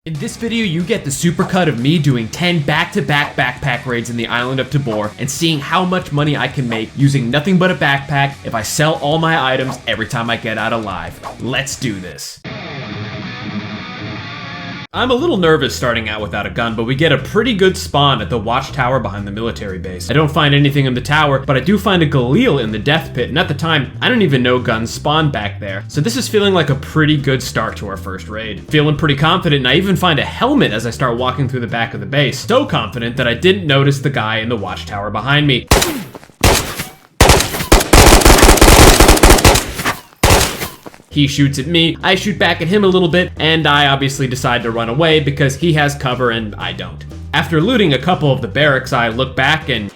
In this video, you get the supercut of me doing 10 back-to-back backpack raids in the Island of Tabor and seeing how much money I can make using nothing but a backpack if I sell all my items every time I get out alive. Let's do this. I'm a little nervous starting out without a gun, but we get a pretty good spawn at the watchtower behind the military base. I don't find anything in the tower, but I do find a Galil in the death pit, and at the time, I didn't even know guns spawned back there. So this is feeling like a pretty good start to our first raid. Feeling pretty confident, and I even find a helmet as I start walking through the back of the base. So confident that I didn't notice the guy in the watchtower behind me. He shoots at me, I shoot back at him a little bit, and I obviously decide to run away because he has cover and I don't. After looting a couple of the barracks, I look back and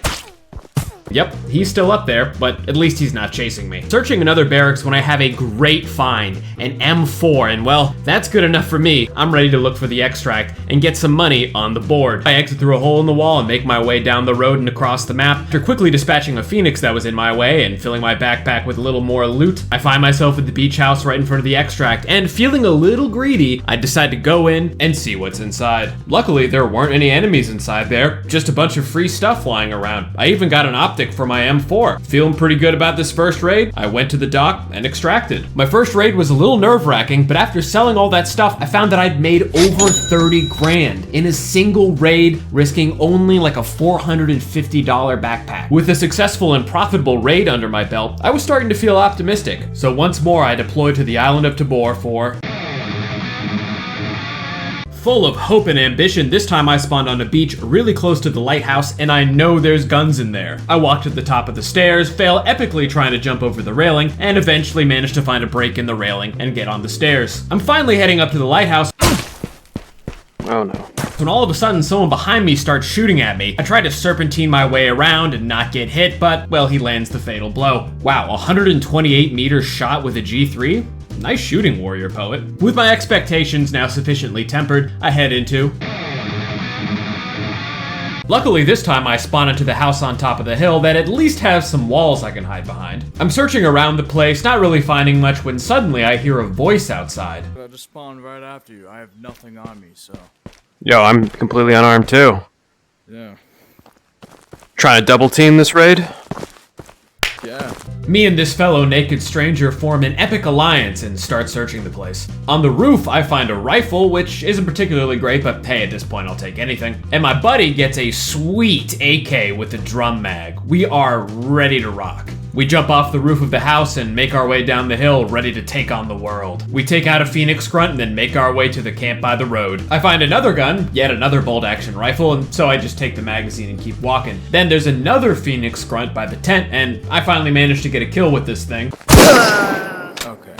yep, he's still up there, but at least he's not chasing me. Searching another barracks when I have a great find, an M4, and well, that's good enough for me. I'm ready to look for the extract and get some money on the board. I exit through a hole in the wall and make my way down the road and across the map. After quickly dispatching a Phoenix that was in my way and filling my backpack with a little more loot, I find myself at the beach house right in front of the extract, and feeling a little greedy, I decide to go in and see what's inside. Luckily, there weren't any enemies inside there, just a bunch of free stuff flying around. I even got an optic for my M4. Feeling pretty good about this first raid, I went to the dock and extracted. My first raid was a little nerve-wracking, but after selling all that stuff, I found that I'd made over 30 grand in a single raid, risking only like a $450 backpack. With a successful and profitable raid under my belt, I was starting to feel optimistic. So once more, I deployed to the Island of Tabor for... Full of hope and ambition, this time I spawned on a beach really close to the lighthouse, and I know there's guns in there. I walked to the top of the stairs, fail epically trying to jump over the railing, and eventually managed to find a break in the railing and get on the stairs. I'm finally heading up to the lighthouse. Oh no. When all of a sudden someone behind me starts shooting at me. I try to serpentine my way around and not get hit, but well, he lands the fatal blow. Wow, 128 meters shot with a G3? Nice shooting, warrior poet. With my expectations now sufficiently tempered, I head into... Luckily, this time I spawn into the house on top of the hill that at least has some walls I can hide behind. I'm searching around the place, not really finding much, when suddenly I hear a voice outside. I just spawned right after you. I have nothing on me, so... Yo, I'm completely unarmed too. Yeah. Trying to double team this raid? Yeah. Me and this fellow naked stranger form an epic alliance and start searching the place. On the roof, I find a rifle, which isn't particularly great, but hey, at this point I'll take anything. And my buddy gets a sweet AK with a drum mag. We are ready to rock. We jump off the roof of the house and make our way down the hill, ready to take on the world. We take out a Phoenix grunt and then make our way to the camp by the road. I find another gun, yet another bolt-action rifle, and so I just take the magazine and keep walking. Then there's another Phoenix grunt by the tent, and I finally manage to get a kill with this thing. Okay.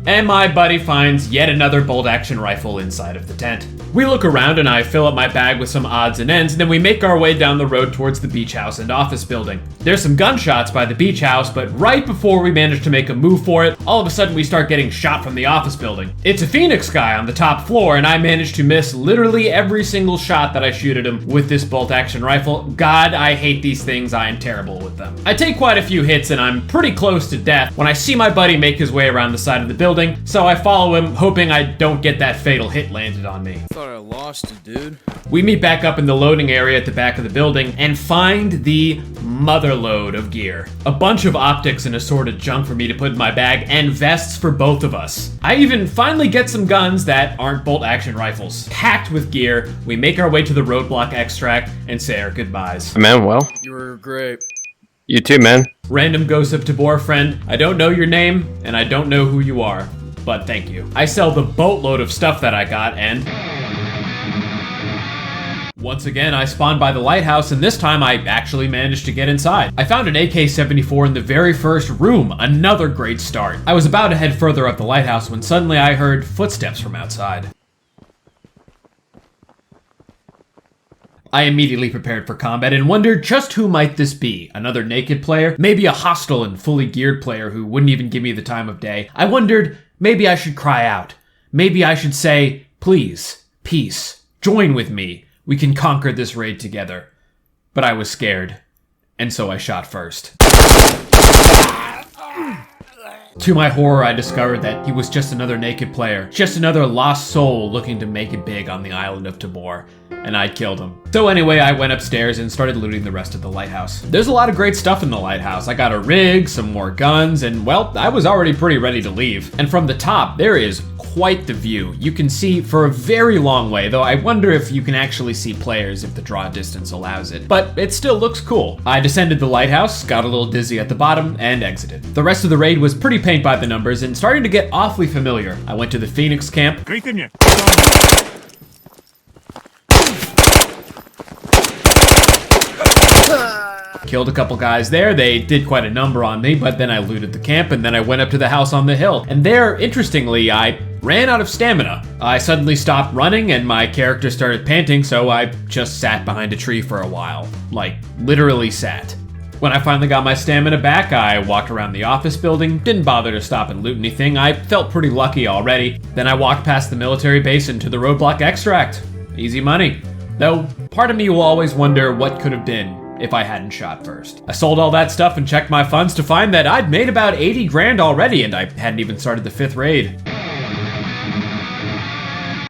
And my buddy finds yet another bolt-action rifle inside of the tent. We look around and I fill up my bag with some odds and ends, and then we make our way down the road towards the beach house and office building. There's some gunshots by the beach house, but right before we manage to make a move for it, all of a sudden we start getting shot from the office building. It's a Phoenix guy on the top floor, and I manage to miss literally every single shot that I shoot at him with this bolt-action rifle. God, I hate these things, I am terrible with them. I take quite a few hits and I'm pretty close to death when I see my buddy make his way around the side of the building, so I follow him, hoping I don't get that fatal hit landed on me. Thought I lost you, dude. We meet back up in the loading area at the back of the building and find the motherload of gear. A bunch of optics and assorted junk for me to put in my bag, and vests for both of us. I even finally get some guns that aren't bolt-action rifles. Packed with gear, we make our way to the roadblock extract and say our goodbyes. Man, well. You were great. You too, man. Random Ghosts of Tabor friend, I don't know your name, and I don't know who you are, but thank you. I sell the boatload of stuff that I got, and... Once again, I spawned by the lighthouse, and this time I actually managed to get inside. I found an AK-74 in the very first room, another great start. I was about to head further up the lighthouse when suddenly I heard footsteps from outside. I immediately prepared for combat and wondered just who might this be? Another naked player? Maybe a hostile and fully geared player who wouldn't even give me the time of day. I wondered, maybe I should cry out. Maybe I should say, please, peace, join with me. We can conquer this raid together. But I was scared, and so I shot first. To my horror, I discovered that he was just another naked player, just another lost soul looking to make it big on the Island of Tabor, and I killed him. So anyway, I went upstairs and started looting the rest of the lighthouse. There's a lot of great stuff in the lighthouse. I got a rig, some more guns, and well, I was already pretty ready to leave. And from the top, there is quite the view. You can see for a very long way, though I wonder if you can actually see players if the draw distance allows it. But it still looks cool. I descended the lighthouse, got a little dizzy at the bottom, and exited. The rest of the raid was pretty paint by the numbers and starting to get awfully familiar. I went to the Phoenix camp. Killed a couple guys there. They did quite a number on me, but then I looted the camp and then I went up to the house on the hill. And there, interestingly, I ran out of stamina. I suddenly stopped running and my character started panting, so I just sat behind a tree for a while. Like, literally sat. When I finally got my stamina back, I walked around the office building, didn't bother to stop and loot anything. I felt pretty lucky already. Then I walked past the military base into the roadblock extract. Easy money. Though, part of me will always wonder what could have been if I hadn't shot first. I sold all that stuff and checked my funds to find that I'd made about 80 grand already and I hadn't even started the 5th raid.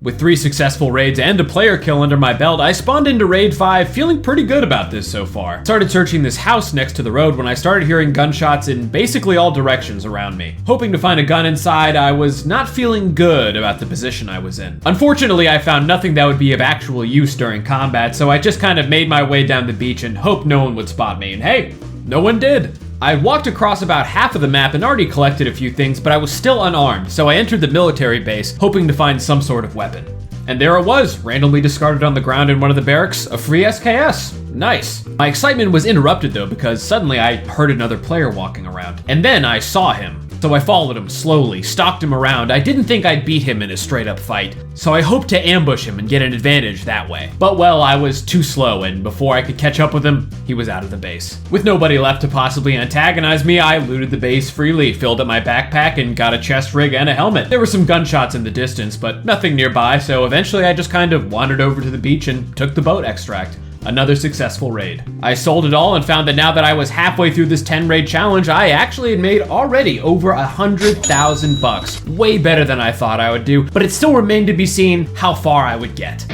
With 3 successful raids and a player kill under my belt, I spawned into raid 5 feeling pretty good about this so far. Started searching this house next to the road when I started hearing gunshots in basically all directions around me. Hoping to find a gun inside, I was not feeling good about the position I was in. Unfortunately, I found nothing that would be of actual use during combat, so I just kind of made my way down the beach and hoped no one would spot me, and hey, no one did. I walked across about half of the map and already collected a few things, but I was still unarmed, so I entered the military base, hoping to find some sort of weapon. And there it was, randomly discarded on the ground in one of the barracks, a free SKS. Nice. My excitement was interrupted though, because suddenly I heard another player walking around. And then I saw him. So I followed him slowly, stalked him around. I didn't think I'd beat him in a straight up fight, so I hoped to ambush him and get an advantage that way. But well, I was too slow, and before I could catch up with him, he was out of the base. With nobody left to possibly antagonize me, I looted the base freely, filled up my backpack, and got a chest rig and a helmet. There were some gunshots in the distance, but nothing nearby, so eventually I just kind of wandered over to the beach and took the boat extract. Another successful raid. I sold it all and found that now that I was halfway through this 10 raid challenge, I actually had made already over 100,000 bucks. Way better than I thought I would do, but it still remained to be seen how far I would get.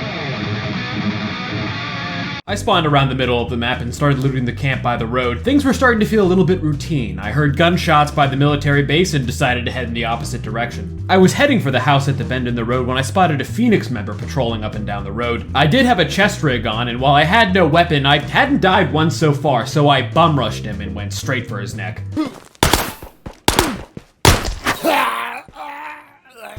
I spawned around the middle of the map and started looting the camp by the road. Things were starting to feel a little bit routine. I heard gunshots by the military base and decided to head in the opposite direction. I was heading for the house at the bend in the road when I spotted a Phoenix member patrolling up and down the road. I did have a chest rig on, and while I had no weapon, I hadn't died once so far, so I bum rushed him and went straight for his neck.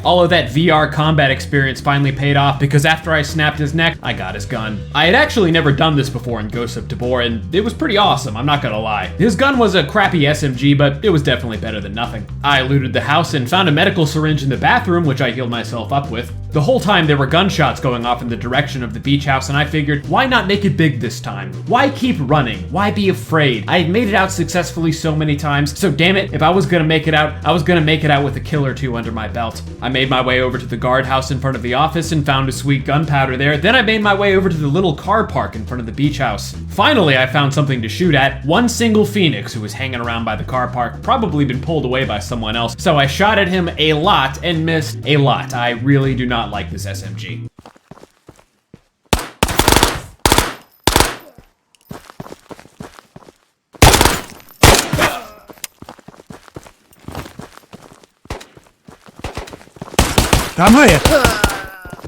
All of that VR combat experience finally paid off because after I snapped his neck, I got his gun. I had actually never done this before in Ghosts of Tabor, and it was pretty awesome, I'm not gonna lie. His gun was a crappy SMG, but it was definitely better than nothing. I looted the house and found a medical syringe in the bathroom, which I healed myself up with. The whole time there were gunshots going off in the direction of the beach house, and I figured, why not make it big this time? Why keep running? Why be afraid? I had made it out successfully so many times, so damn it, if I was gonna make it out, I was gonna make it out with a kill or two under my belt. I made my way over to the guardhouse in front of the office and found a sweet gunpowder there. Then I made my way over to the little car park in front of the beach house. Finally, I found something to shoot at. One single Phoenix who was hanging around by the car park, probably been pulled away by someone else. So I shot at him a lot and missed a lot. I really do not like this SMG.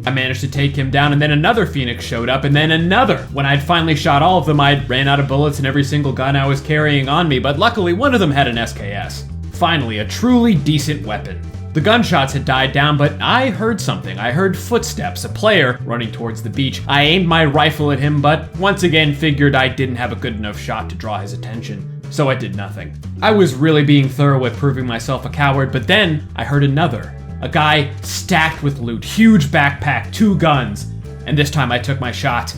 I managed to take him down, and then another Phoenix showed up, and then another. When I'd finally shot all of them, I ran out of bullets in every single gun I was carrying on me, but luckily one of them had an SKS. Finally, a truly decent weapon. The gunshots had died down, but I heard something. I heard footsteps, a player running towards the beach. I aimed my rifle at him, but once again figured I didn't have a good enough shot to draw his attention, so I did nothing. I was really being thorough at proving myself a coward, but then I heard another. A guy stacked with loot, huge backpack, 2 guns, and this time I took my shot.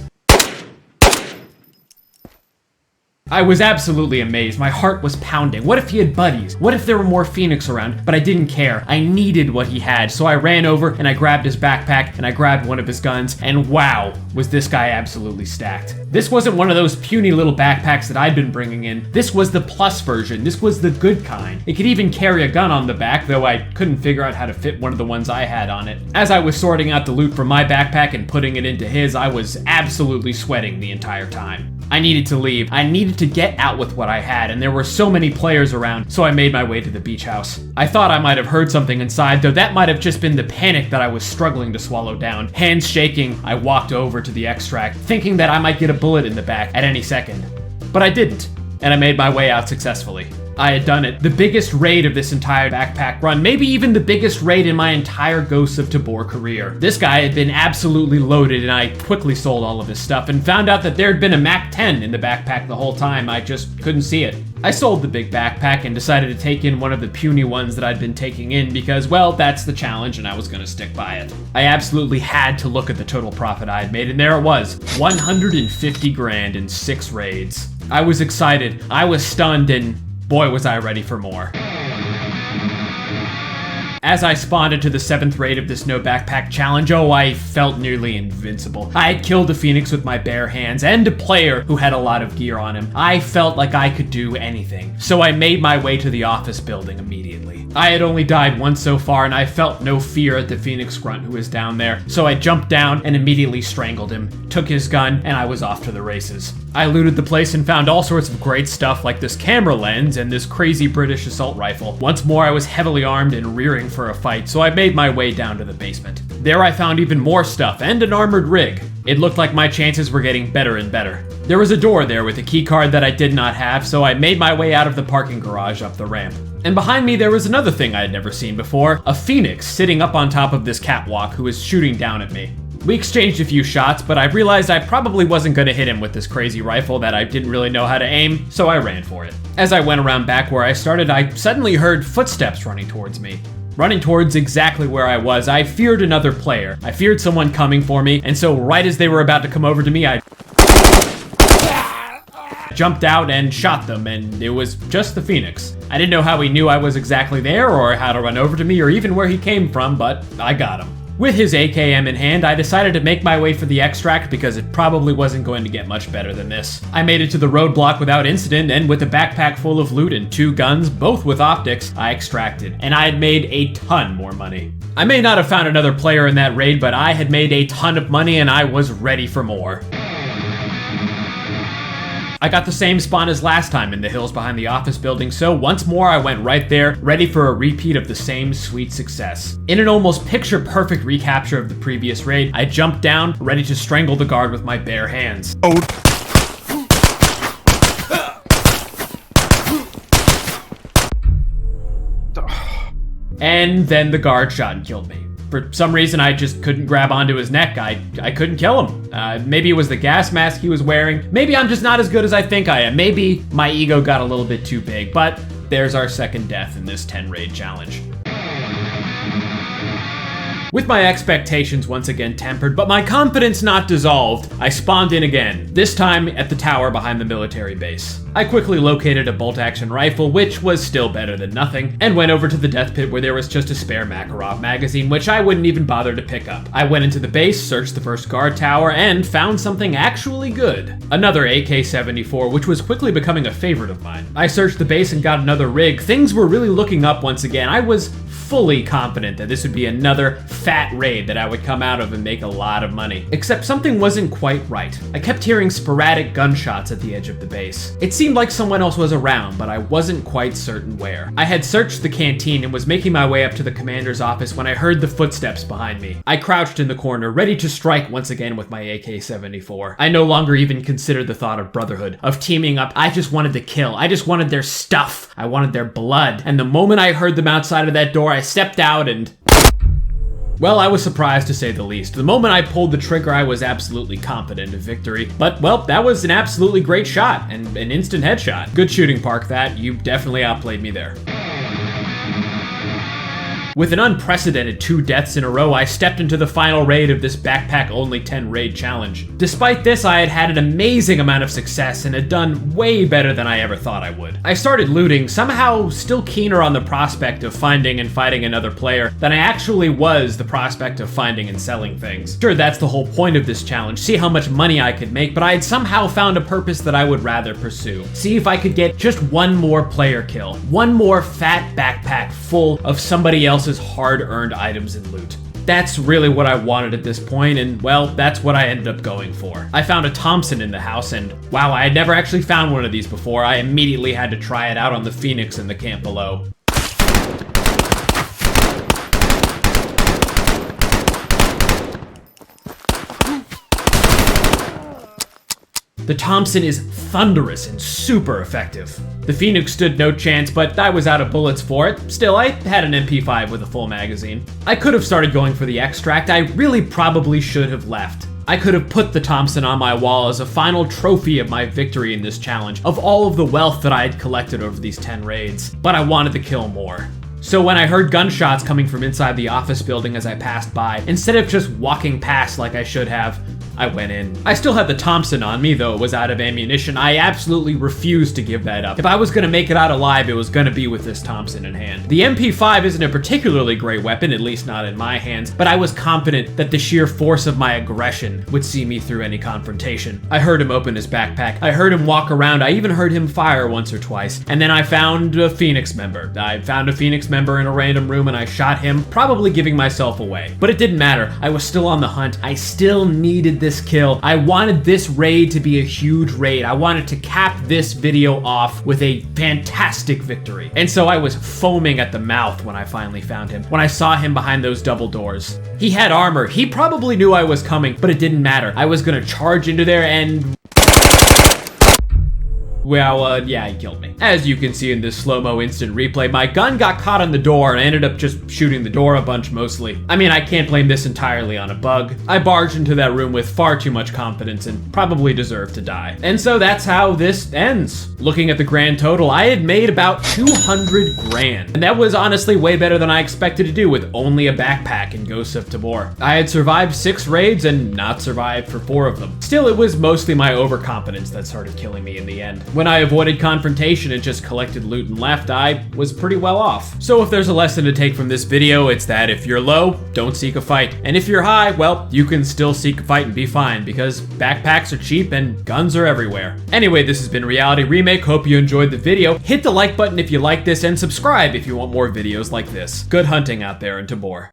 I was absolutely amazed. My heart was pounding. What if he had buddies? What if there were more Phoenix around? But I didn't care. I needed what he had. So I ran over and I grabbed his backpack and I grabbed one of his guns. And wow, was this guy absolutely stacked. This wasn't one of those puny little backpacks that I'd been bringing in. This was the plus version. This was the good kind. It could even carry a gun on the back, though I couldn't figure out how to fit one of the ones I had on it. As I was sorting out the loot from my backpack and putting it into his, I was absolutely sweating the entire time. I needed to leave. I needed to get out with what I had, and there were so many players around, so I made my way to the beach house. I thought I might have heard something inside, though that might have just been the panic that I was struggling to swallow down. Hands shaking, I walked over to the extract, thinking that I might get a bullet in the back at any second. But I didn't, and I made my way out successfully. I had done it. The biggest raid of this entire backpack run, maybe even the biggest raid in my entire Ghosts of Tabor career. This guy had been absolutely loaded, and I quickly sold all of his stuff and found out that there had been a MAC-10 in the backpack the whole time. I just couldn't see it. I sold the big backpack and decided to take in one of the puny ones that I'd been taking in because, well, that's the challenge and I was gonna stick by it. I absolutely had to look at the total profit I had made, and there it was, 150 grand in 6 raids. I was excited, I was stunned, and boy, was I ready for more. As I spawned into the 7th raid of this no backpack challenge, oh, I felt nearly invincible. I had killed a Phoenix with my bare hands and a player who had a lot of gear on him. I felt like I could do anything. So I made my way to the office building immediately. I had only died once so far, and I felt no fear at the Phoenix grunt who was down there. So I jumped down and immediately strangled him, took his gun, and I was off to the races. I looted the place and found all sorts of great stuff like this camera lens and this crazy British assault rifle. Once more, I was heavily armed and rearing for a fight, so I made my way down to the basement. There I found even more stuff and an armored rig. It looked like my chances were getting better and better. There was a door there with a key card that I did not have, so I made my way out of the parking garage up the ramp. And behind me there was another thing I had never seen before, a Phoenix sitting up on top of this catwalk who was shooting down at me. We exchanged a few shots, but I realized I probably wasn't gonna hit him with this crazy rifle that I didn't really know how to aim, so I ran for it. As I went around back where I started, I suddenly heard footsteps running towards me. Running towards exactly where I was, I feared another player. I feared someone coming for me, and so right as they were about to come over to me, I jumped out and shot them, and it was just the Phoenix. I didn't know how he knew I was exactly there, or how to run over to me, or even where he came from, but I got him. With his AKM in hand, I decided to make my way for the extract because it probably wasn't going to get much better than this. I made it to the roadblock without incident, and with a backpack full of loot and 2 guns, both with optics, I extracted, and I had made a ton more money. I may not have found another player in that raid, but I had made a ton of money and I was ready for more. I got the same spawn as last time in the hills behind the office building, so once more I went right there, ready for a repeat of the same sweet success. In an almost picture-perfect recapture of the previous raid, I jumped down, ready to strangle the guard with my bare hands. And then the guard shot and killed me. For some reason, I just couldn't grab onto his neck. I couldn't kill him. Maybe it was the gas mask he was wearing. Maybe I'm just not as good as I think I am. Maybe my ego got a little bit too big, but there's our second death in this 10 raid challenge. With my expectations once again tempered, but my confidence not dissolved, I spawned in again, this time at the tower behind the military base. I quickly located a bolt-action rifle, which was still better than nothing, and went over to the death pit where there was just a spare Makarov magazine, which I wouldn't even bother to pick up. I went into the base, searched the first guard tower, and found something actually good. Another AK-74, which was quickly becoming a favorite of mine. I searched the base and got another rig. Things were really looking up once again. I was fully confident that this would be another fat raid that I would come out of and make a lot of money. Except something wasn't quite right. I kept hearing sporadic gunshots at the edge of the base. It seemed like someone else was around, but I wasn't quite certain where. I had searched the canteen and was making my way up to the commander's office when I heard the footsteps behind me. I crouched in the corner, ready to strike once again with my AK-74. I no longer even considered the thought of brotherhood, of teaming up. I just wanted to kill. I just wanted their stuff. I wanted their blood. And the moment I heard them outside of that door, I stepped out and... well, I was surprised to say the least. The moment I pulled the trigger, I was absolutely confident of victory. But, well, that was an absolutely great shot, and an instant headshot. Good shooting, Park, that. You definitely outplayed me there. With an unprecedented 2 deaths in a row, I stepped into the final raid of this backpack only 10 raid challenge. Despite this, I had had an amazing amount of success and had done way better than I ever thought I would. I started looting, somehow still keener on the prospect of finding and fighting another player than I actually was the prospect of finding and selling things. Sure, that's the whole point of this challenge, see how much money I could make, but I had somehow found a purpose that I would rather pursue. See if I could get just one more player kill, one more fat backpack full of somebody else's hard-earned items and loot. That's really what I wanted at this point, and well, that's what I ended up going for. I found a Thompson in the house, and wow, I had never actually found one of these before. I immediately had to try it out on the Phoenix in the camp below. The Thompson is thunderous and super effective. The Phoenix stood no chance, but I was out of bullets for it. Still, I had an MP5 with a full magazine. I could have started going for the extract. I really probably should have left. I could have put the Thompson on my wall as a final trophy of my victory in this challenge, of all of the wealth that I had collected over these 10 raids, but I wanted to kill more. So when I heard gunshots coming from inside the office building as I passed by, instead of just walking past like I should have, I went in. I still had the Thompson on me, though it was out of ammunition. I absolutely refused to give that up. If I was gonna make it out alive, it was gonna be with this Thompson in hand. The MP5 isn't a particularly great weapon, at least not in my hands, but I was confident that the sheer force of my aggression would see me through any confrontation. I heard him open his backpack. I heard him walk around. I even heard him fire once or twice. And then I found a Phoenix member. I found a Phoenix member in a random room and I shot him, probably giving myself away. But it didn't matter. I was still on the hunt. I still needed this kill. I wanted this raid to be a huge raid. I wanted to cap this video off with a fantastic victory. And so I was foaming at the mouth when I finally found him, when I saw him behind those double doors. He had armor. He probably knew I was coming, but it didn't matter. I was gonna charge into there and... well, yeah, he killed me. As you can see in this slow-mo instant replay, my gun got caught on the door and I ended up just shooting the door a bunch mostly. I mean, I can't blame this entirely on a bug. I barged into that room with far too much confidence and probably deserved to die. And so that's how this ends. Looking at the grand total, I had made about 200 grand. And that was honestly way better than I expected to do with only a backpack in Ghosts of Tabor. I had survived 6 raids and not survived for 4 of them. Still, it was mostly my overconfidence that started killing me in the end. When I avoided confrontation and just collected loot and left, I was pretty well off. So if there's a lesson to take from this video, it's that if you're low, don't seek a fight. And if you're high, well, you can still seek a fight and be fine, because backpacks are cheap and guns are everywhere. Anyway, this has been Reality Remake. Hope you enjoyed the video. Hit the like button if you like this and subscribe if you want more videos like this. Good hunting out there in Tabor.